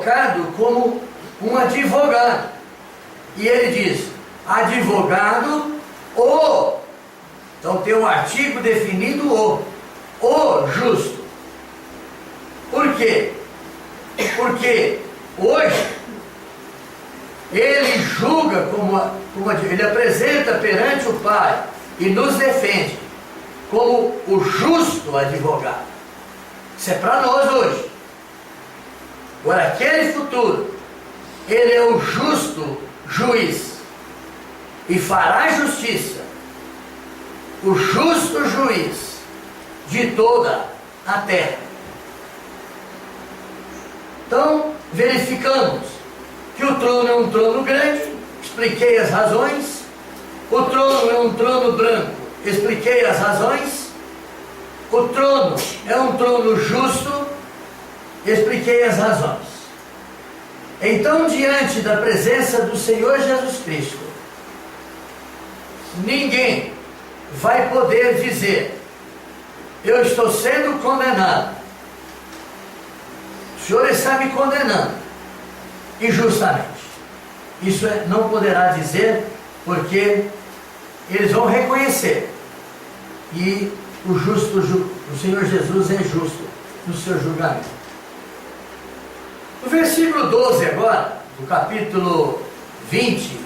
colocado como um advogado. E ele diz, advogado o. Então tem um artigo definido o justo. Por quê? Porque hoje ele julga ele apresenta perante o Pai e nos defende como o justo advogado. Isso é para nós hoje. Agora, aquele futuro, ele é o justo juiz e fará justiça, o justo juiz de toda a terra. Então, verificamos que o trono é um trono grande, expliquei as razões. O trono é um trono branco, expliquei as razões. O trono é um trono justo, expliquei as razões. Então, diante da presença do Senhor Jesus Cristo, ninguém vai poder dizer, eu estou sendo condenado, o Senhor está me condenando injustamente. Isso não poderá dizer, porque eles vão reconhecer, e o Senhor Jesus é justo no seu julgamento. No versículo 12 agora, do capítulo 20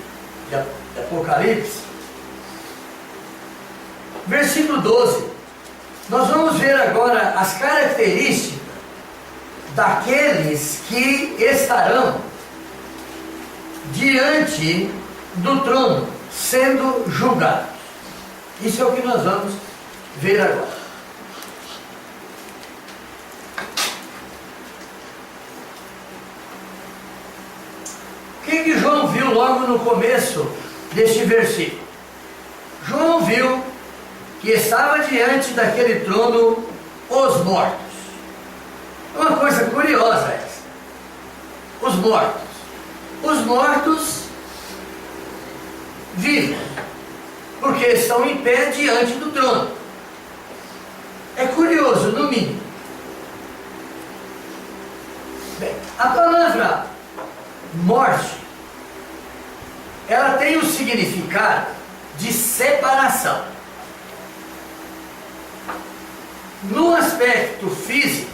de Apocalipse, versículo 12, nós vamos ver agora as características daqueles que estarão diante do trono, sendo julgados. Isso é o que nós vamos ver agora. O que João viu logo no começo deste versículo? João viu que estava diante daquele trono os mortos. É uma coisa curiosa essa. Os mortos. Os mortos vivos, porque estão em pé diante do trono. É curioso, no mínimo. Bem, a palavra morte, ela tem o significado de separação. No aspecto físico,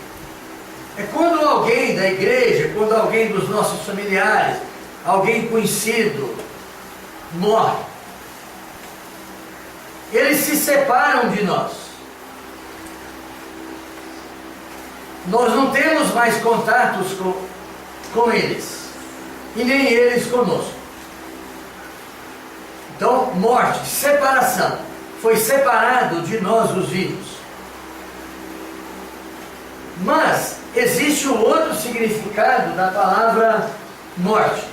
é quando alguém da igreja, quando alguém dos nossos familiares, alguém conhecido, morre. Eles se separam de nós. Nós não temos mais contatos com eles, e nem eles conosco. Então, morte, separação. Foi separado de nós os vivos. Mas existe um outro significado da palavra morte.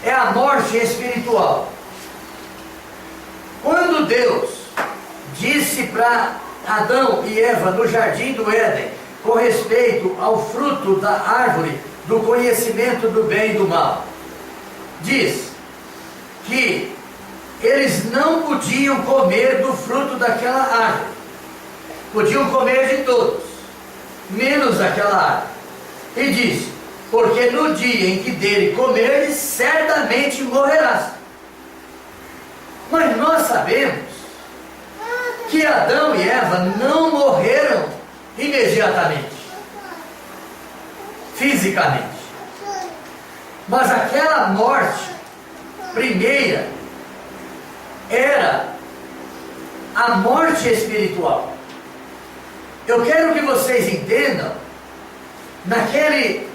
É a morte espiritual. Quando Deus disse para Adão e Eva no jardim do Éden, com respeito ao fruto da árvore do conhecimento do bem e do mal, diz que eles não podiam comer do fruto daquela árvore. Podiam comer de todos, menos daquela árvore. E diz, porque no dia em que dele comeres, certamente morrerás. Mas nós sabemos que Adão e Eva não morreram imediatamente, fisicamente. Mas aquela morte primeira era a morte espiritual. Eu quero que vocês entendam, naquele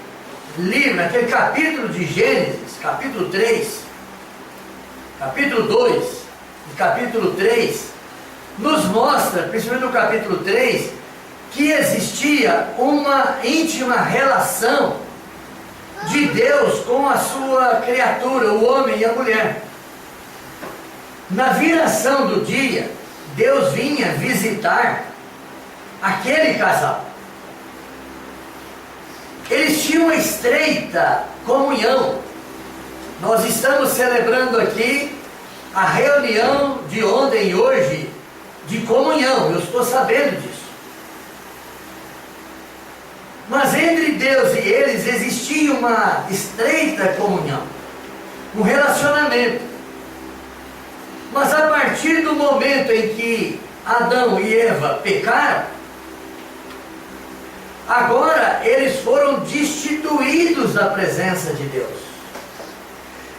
livro, naquele capítulo de Gênesis, capítulo 3, capítulo 2 e capítulo 3, nos mostra, principalmente no capítulo 3, que existia uma íntima relação de Deus com a sua criatura, o homem e a mulher. Na viração do dia, Deus vinha visitar aquele casal. Eles tinham uma estreita comunhão. Nós estamos celebrando aqui a reunião de ontem e hoje de comunhão, eu estou sabendo disso. Mas entre Deus e eles existia uma estreita comunhão, um relacionamento. Mas a partir do momento em que Adão e Eva pecaram, agora eles foram destituídos da presença de Deus.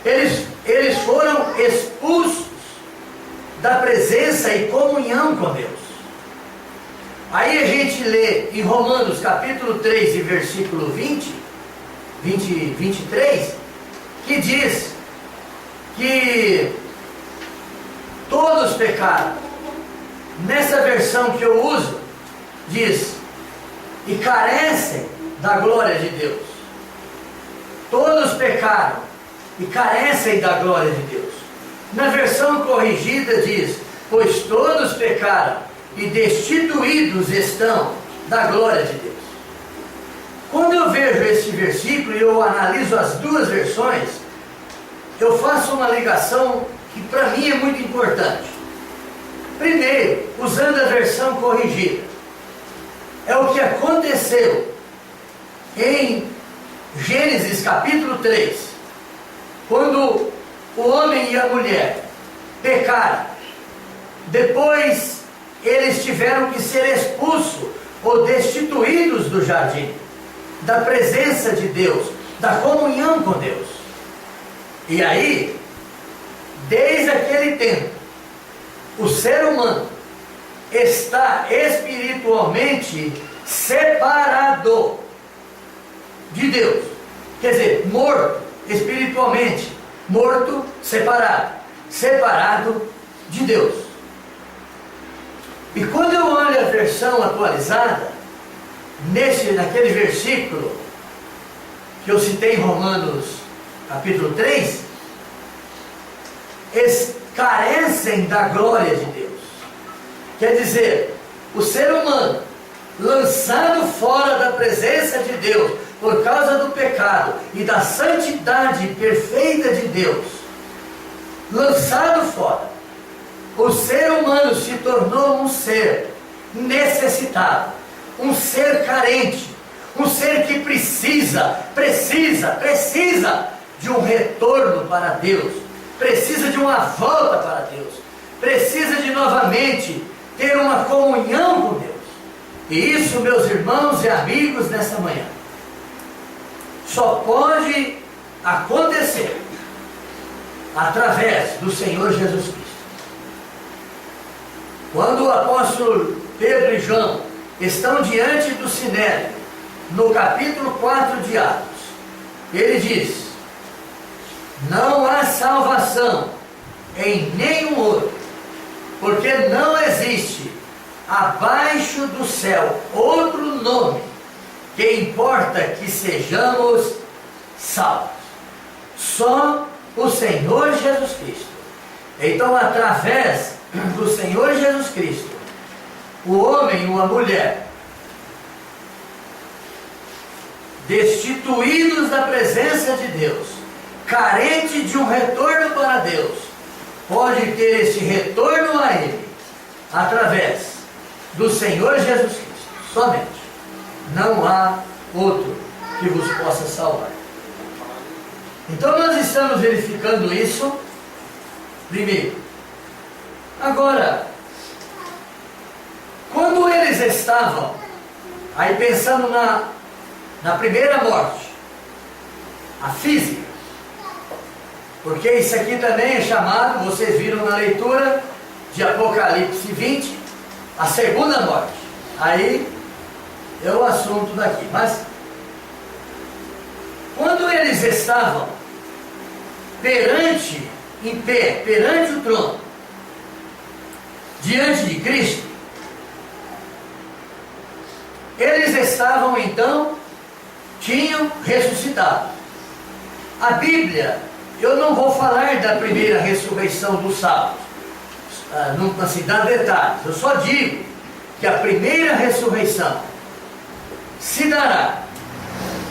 Eles foram expulsos da presença e comunhão com Deus. Aí a gente lê em Romanos capítulo 3 e versículo 23, que diz que todos pecaram. Nessa versão que eu uso, diz, e carecem da glória de Deus. Todos pecaram e carecem da glória de Deus. Na versão corrigida diz, pois todos pecaram e destituídos estão da glória de Deus. Quando eu vejo esse versículo e eu analiso as duas versões, eu faço uma ligação que para mim é muito importante. Primeiro, usando a versão corrigida, é o que aconteceu em Gênesis capítulo 3, quando o homem e a mulher pecaram. Depois eles tiveram que ser expulsos ou destituídos do jardim, da presença de Deus, da comunhão com Deus. E aí, desde aquele tempo, o ser humano está espiritualmente separado de Deus. Quer dizer, morto espiritualmente, morto, separado de Deus. E quando eu olho a versão atualizada, naquele versículo que eu citei em Romanos capítulo 3, eles carecem da glória de Deus. Quer dizer, o ser humano, lançado fora da presença de Deus, por causa do pecado e da santidade perfeita de Deus, lançado fora, o ser humano se tornou um ser necessitado, um ser carente, um ser que precisa de um retorno para Deus, precisa de uma volta para Deus, precisa de novamente ter uma comunhão com Deus. E isso, meus irmãos e amigos, nessa manhã, só pode acontecer através do Senhor Jesus Cristo. Quando o apóstolo Pedro e João estão diante do Sinédrio, no capítulo 4 de Atos, ele diz, não há salvação em nenhum outro, porque não existe abaixo do céu outro nome que importa que sejamos salvos. Só o Senhor Jesus Cristo. Então, através do Senhor Jesus Cristo, o homem ou a mulher, destituídos da presença de Deus, carente de um retorno para Deus, pode ter esse retorno a Ele através do Senhor Jesus Cristo, somente. Não há outro que vos possa salvar. Então nós estamos verificando isso primeiro. Agora, quando eles estavam aí pensando na primeira morte, a física, porque isso aqui também é chamado, vocês viram na leitura de Apocalipse 20, a segunda morte. Aí é o assunto daqui. Mas quando eles estavam em pé, perante o trono, diante de Cristo, eles estavam então, tinham ressuscitado. A Bíblia, eu não vou falar da primeira ressurreição dos salvos, não assim, dar detalhes, eu só digo que a primeira ressurreição se dará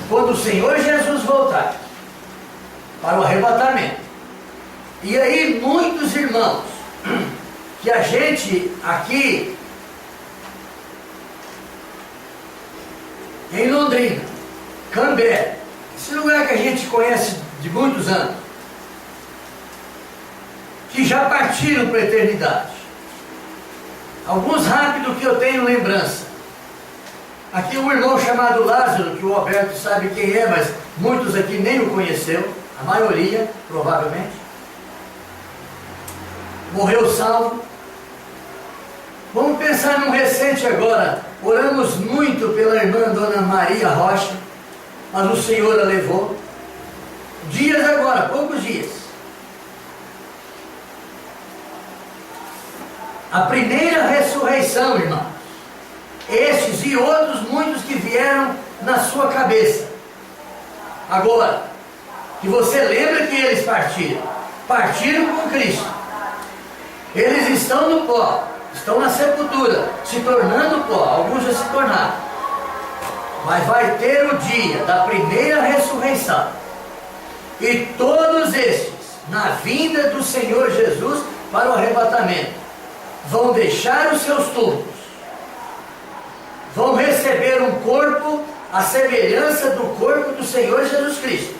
quando o Senhor Jesus voltar para o arrebatamento. E aí muitos irmãos que a gente aqui em Londrina, Cambé, Esse lugar que a gente conhece de muitos anos, que já partiram para a eternidade. Alguns rápido que eu tenho lembrança. Aqui um irmão chamado Lázaro, que o Alberto sabe quem é, mas muitos aqui nem o conheceu, a maioria, provavelmente. Morreu salvo. Vamos pensar num recente agora. Oramos muito pela irmã Dona Maria Rocha, mas o Senhor a levou. Dias agora, poucos dias. A primeira ressurreição, irmãos. Estes e outros muitos que vieram na sua cabeça. Agora, que você lembra que eles partiram. Partiram com Cristo. Eles estão no pó, estão na sepultura, se tornando pó. Alguns já se tornaram. Mas vai ter o dia da primeira ressurreição. E todos estes, na vinda do Senhor Jesus para o arrebatamento, vão deixar os seus túmulos, vão receber um corpo à semelhança do corpo do Senhor Jesus Cristo.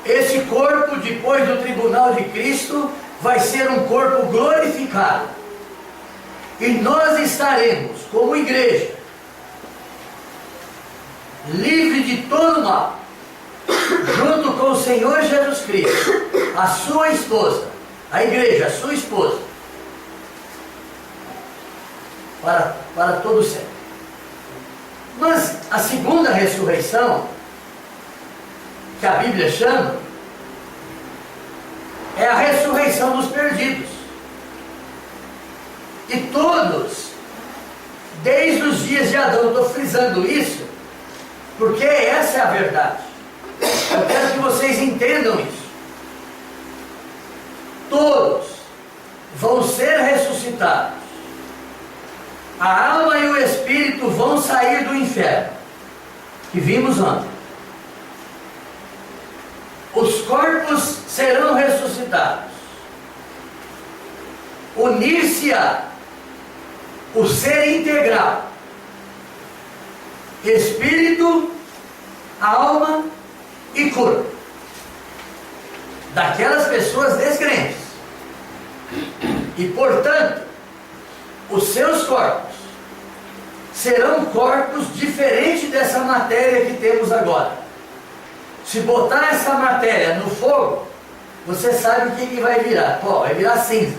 Esse corpo, depois do tribunal de Cristo, vai ser um corpo glorificado. E nós estaremos, como igreja, livre de todo mal, junto com o Senhor Jesus Cristo, a sua esposa, a igreja, a sua esposa, para todo sempre. Mas a segunda ressurreição, que a Bíblia chama, é a ressurreição dos perdidos. E todos, desde os dias de Adão, estou frisando isso, porque essa é a verdade. Eu quero que vocês entendam isso. Todos vão ser ressuscitados. A alma e o espírito vão sair do inferno, que vimos ontem. Os corpos serão ressuscitados. Unir-se-á o ser integral, espírito, alma e corpo, daquelas pessoas descrentes. E portanto, os seus corpos serão corpos diferentes dessa matéria que temos agora. Se botar essa matéria no fogo, você sabe o que vai virar? Pó, vai virar cinza.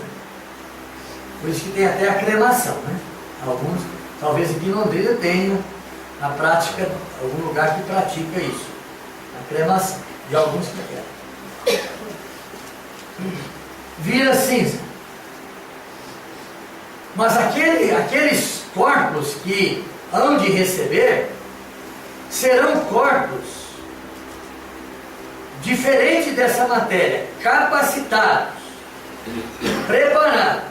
Por isso que tem até a cremação, né? Alguns, talvez aqui em Londrina tenha na prática, algum lugar que pratica isso. A cremação, de alguns que querem. Vira cinza. Mas aqueles corpos que hão de receber serão corpos diferentes dessa matéria, capacitados, preparados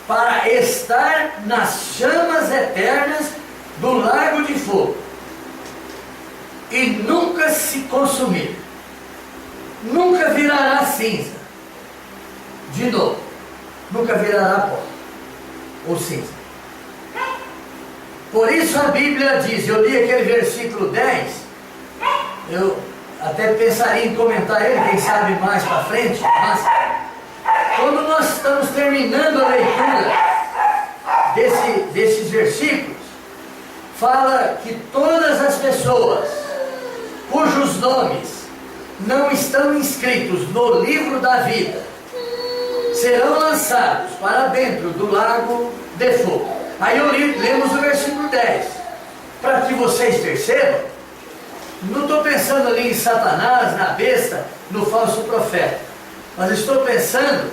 para estar nas chamas eternas do lago de fogo e nunca se consumir, nunca virará cinza de novo, nunca virará pó ou cinza. Por isso a Bíblia diz, eu li aquele versículo 10, eu até pensaria em comentar ele, quem sabe mais para frente, mas quando nós estamos terminando a leitura desses versículos, fala que todas as pessoas cujos nomes não estão inscritos no livro da vida serão lançados para dentro do lago de fogo. Aí lemos o versículo 10, para que vocês percebam. Não estou pensando ali em Satanás, na besta, no falso profeta, mas estou pensando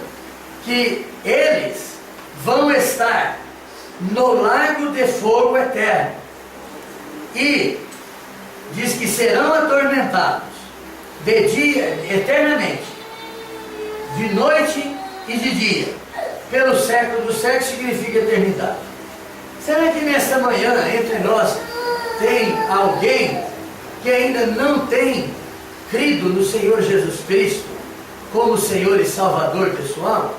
que eles vão estar no lago de fogo eterno e diz que serão atormentados de dia, eternamente, de noite e de dia, pelo século do século, significa eternidade. Será que nessa manhã entre nós tem alguém que ainda não tem crido no Senhor Jesus Cristo como Senhor e Salvador pessoal?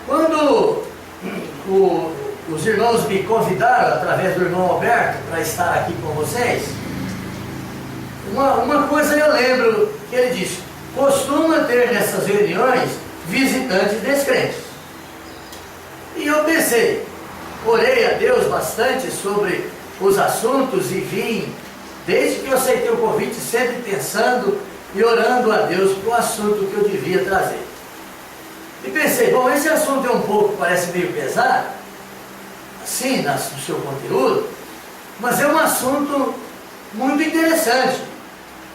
Quando o os irmãos me convidaram, através do irmão Alberto, para estar aqui com vocês, uma coisa eu lembro que ele disse: costuma ter nessas reuniões visitantes descrentes. E eu pensei, orei a Deus bastante sobre os assuntos e vim, desde que eu aceitei o convite, sempre pensando e orando a Deus para o assunto que eu devia trazer. E pensei, bom, esse assunto é um pouco, parece meio pesado, assim, no seu conteúdo, mas é um assunto muito interessante,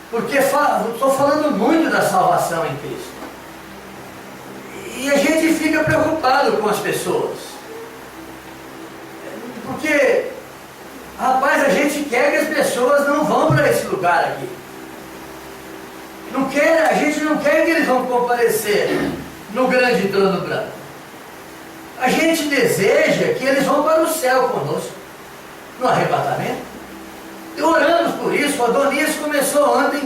porque estou falando muito da salvação em Cristo. E a gente fica preocupado com as pessoas, porque, rapaz, a gente quer que as pessoas não vão para esse lugar aqui. A gente não quer que eles vão comparecer no grande trono branco. A gente deseja que eles vão para o céu conosco, no arrebatamento. E oramos por isso. O Adonias começou ontem,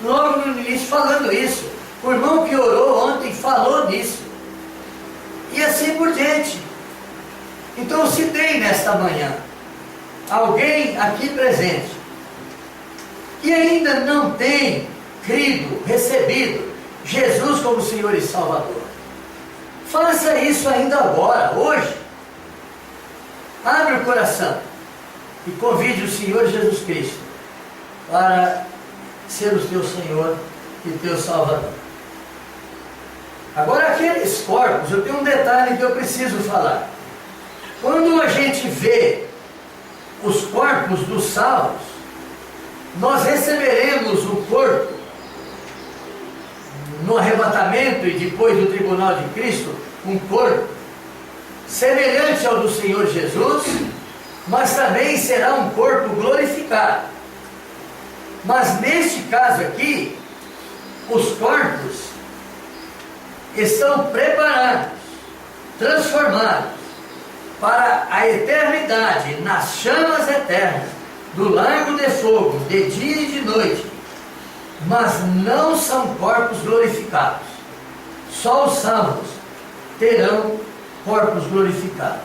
logo no início, falando isso. O irmão que orou ontem falou nisso. E assim por diante. Então, se tem nesta manhã alguém aqui presente que ainda não tem crido, recebido Jesus como Senhor e Salvador, faça isso ainda agora, hoje. Abre o coração e convide o Senhor Jesus Cristo para ser o teu Senhor e teu Salvador. Agora, aqueles corpos, eu tenho um detalhe que eu preciso falar. Quando a gente vê os corpos dos salvos, nós receberemos o corpo no arrebatamento e depois do tribunal de Cristo, um corpo semelhante ao do Senhor Jesus, mas também será um corpo glorificado. Mas neste caso aqui, os corpos estão preparados, transformados para a eternidade, nas chamas eternas do lago de fogo, de dia e de noite, mas não são corpos glorificados. Só os salvos terão corpos glorificados.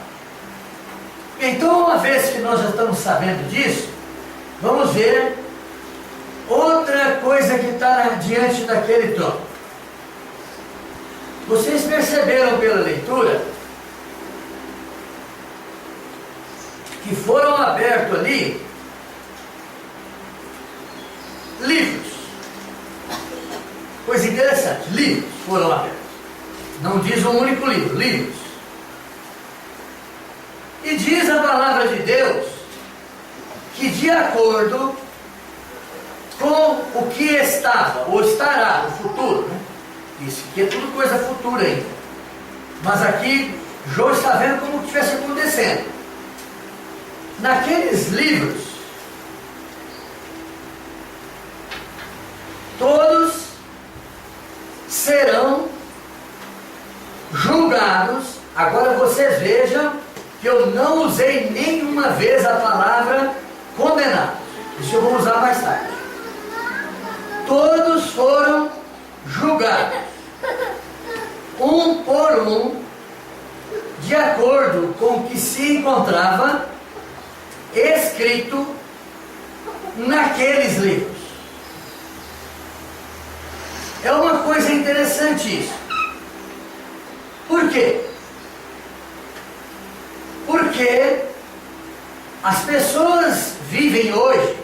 Então, uma vez que nós já estamos sabendo disso, vamos ver outra coisa que está diante daquele trono. Vocês perceberam pela leitura que foram abertos ali livros. Coisa interessante, livros foram abertos. Não diz um único livro, livros. E diz a palavra de Deus que, de acordo com o que estava ou estará no futuro, né? Isso aqui é tudo coisa futura ainda, mas aqui João está vendo como que estivesse acontecendo. Naqueles livros, todos serão julgados. Agora vocês vejam que eu não usei nenhuma vez a palavra condenados. Isso eu vou usar mais tarde. Todos foram julgados, um por um, de acordo com o que se encontrava escrito naqueles livros. É uma coisa interessante isso. Por quê? Porque as pessoas vivem hoje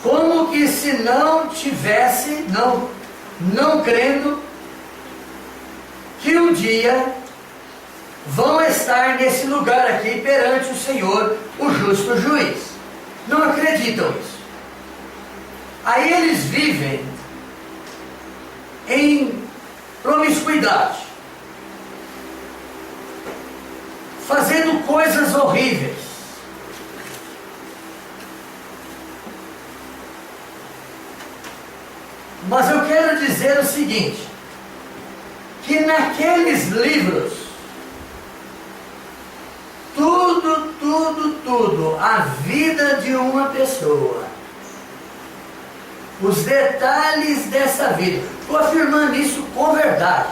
como que se não tivesse, não crendo que um dia vão estar nesse lugar aqui perante o Senhor, o justo juiz. Não acreditam nisso. Aí eles vivem em promiscuidade, fazendo coisas horríveis. Mas eu quero dizer o seguinte, que naqueles livros, tudo, a vida de uma pessoa, os detalhes dessa vida, estou afirmando isso com verdade,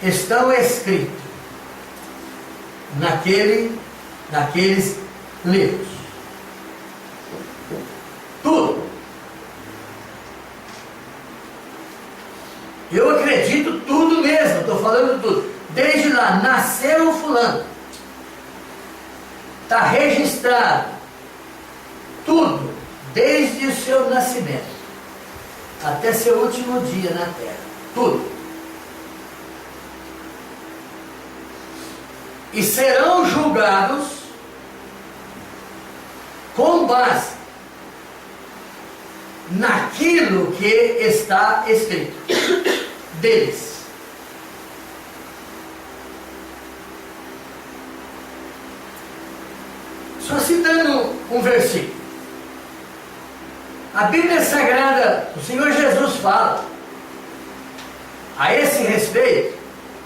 estão escritos naqueles livros. Tudo. Eu acredito tudo mesmo, estou falando tudo. Desde lá, nasceu o fulano. Está registrado. Tudo. Desde o seu nascimento até seu último dia na terra. Tudo. E serão julgados com base naquilo que está escrito deles. Só citando um versículo. A Bíblia Sagrada, o Senhor Jesus fala a esse respeito,